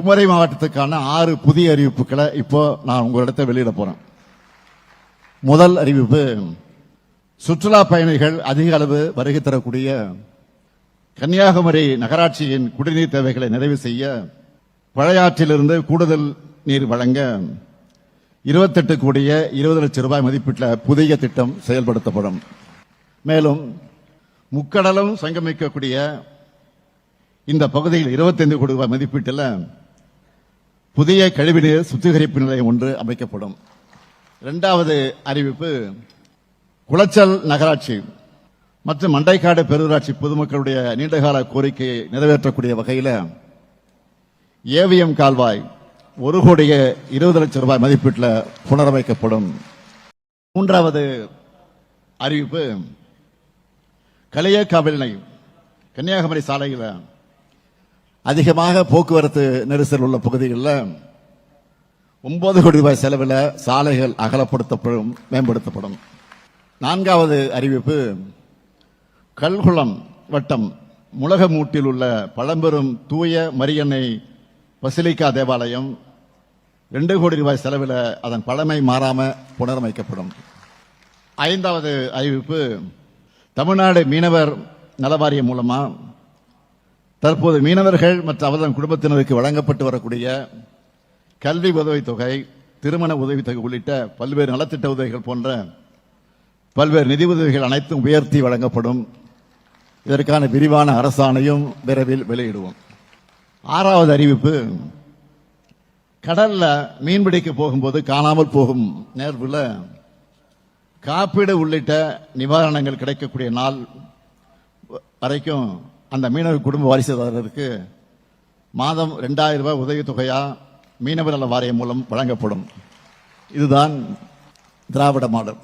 குமரி மாவட்டத்துக்கான 6 புதிய அறிவிப்புகளை இப்போ நான் உங்களிடத்தை வெளியிட போறேன். முதல் அறிவிப்பு, சுற்றுலா பயணிகள் அதிக அளவு வருகை தரக்கூடிய கன்னியாகுமரி நகராட்சியின் குடிநீர் தேவைகளை நிறைவு செய்ய பழையாற்றிலிருந்து கூடுதல் நீர் வழங்க 28 கோடியே 20 லட்சம் ரூபாய் மதிப்பீட்டுள்ள புதிய திட்டம் செயல்படுத்தப்படும். மேலும் முக்கடலும் சங்கமிக்கக்கூடிய இந்த பகுதியில் 25 கோடி ரூபாய் மதிப்பீட்டில் புதிய கழிவுநீர் சுத்திகரிப்பு நிலையம் ஒன்று அமைக்கப்படும். இரண்டாவது அறிவிப்பு, குளச்சல் நகராட்சி மற்றும் மண்டைக்காடு பேரூராட்சி பொதுமக்களுடைய நீண்டகால கோரிக்கையை நிறைவேற்றக்கூடிய வகையில் ஏவிஎம் கால்வாய் 1 கோடியே 20 லட்சம் ரூபாய் மதிப்பீட்டில் புனரமைக்கப்படும். மூன்றாவது அறிவிப்பு, களியக்காவிளை கன்னியாகுமரி சாலையில் அதிகமாக போக்குவரத்து நெரிசல் உள்ள பகுதிகளில் 9 கோடி ரூபாய் செலவில் சாலைகள் அகலப்படுத்தப்படும், மேம்படுத்தப்படும். நான்காவது அறிவிப்பு, கல்குளம் வட்டம் முளகமூட்டில் உள்ள பழம்பெரும் தூய மரியன்னை பசிலிக்கா தேவாலயம் 2 கோடி ரூபாய் செலவில் அதன் பழமை மாறாம புனரமைக்கப்படும். ஐந்தாவது அறிவிப்பு, தமிழ்நாடு மீனவர் நலவாரியம் மூலமா தற்போது மீனவர்கள் மற்றும் அவர்தம் குடும்பத்தினருக்கு வழங்கப்பட்டு வரக்கூடிய கல்வி உதவித்தொகை, திருமண உதவித்தொகை உள்ளிட்ட பல்வேறு நலத்திட்ட உதவிகள் போன்ற பல்வேறு நிதி உதவிகள் அனைத்தும் உயர்த்தி வழங்கப்படும். இதற்கான விரிவான அரசாணையும் விரைவில் வெளியிடுவோம். ஆறாவது அறிவிப்பு, கடல்ல மீன்பிடிக்க போகும்போது காணாமல் போகும் நேர்வுல காப்பீடு உள்ளிட்ட நிவாரணங்கள் கிடைக்கக்கூடிய நாள் வரைக்கும் அந்த மீனவ குடும்ப வாரிசுதாரருக்கு மாதம் 2000 ரூபாய் உதவித்தொகையா மீனவர் நல வாரியம் மூலம் வழங்கப்படும். இதுதான் திராவிட மாடல்.